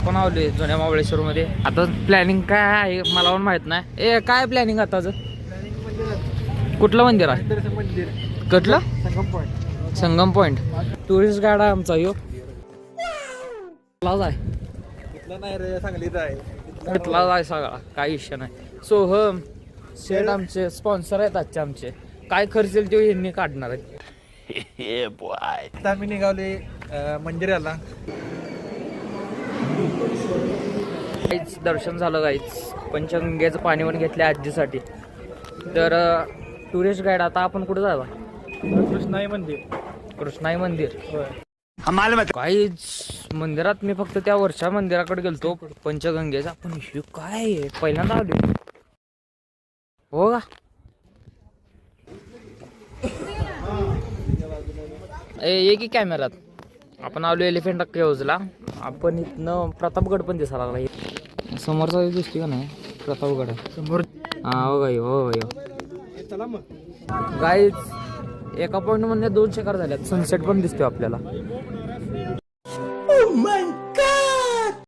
आपण आलोय जुन्या महाबळेश्वर मध्ये. आता प्लॅनिंग काय आहे मला पण माहित नाही. ए काय प्लॅनिंग आताच? कुठलं मंदिर आहे? कुठलं? संगम पॉइंट. टुरिस्ट गाईड आहे आमचा यो. नाही रे, सांगलीत आहे. कुठला जाय सगळा काही विषय नाही. सोहम शेठ आमचे स्पॉन्सर आहेत आजचे आमचे. काय खर्च येईल ते यांनी काढणार आहेत. आता आम्ही निघावले मंदिराला. काहीच दर्शन झालं गाईच. पंचगंगेचं पाणी पण घेतलं आजीसाठी. तर टुरिस्ट गाईड आता आपण कुठे जावा? कृष्णाई मंदिर. कृष्णाई मंदिर. काहीच मंदिरात मी फक्त त्या वर्षा मंदिराकडे गेलतो पंचगंगेचा. पण हे काय आहे? पहिल्यांदा आलो. हो का? ये की कॅमेरात. आपण आलो एलिफंट केव्हजला. आपण इथनं प्रतापगड पण दिसायला लागला. समोरचा दिसतोय का नाही? प्रतापगड समोर. हा हो गाई हो गाई. चला मग गाईच एका पॉईंट मध्ये 2 शिकार झाल्यात. सनसेट पण दिसतोय आपल्याला.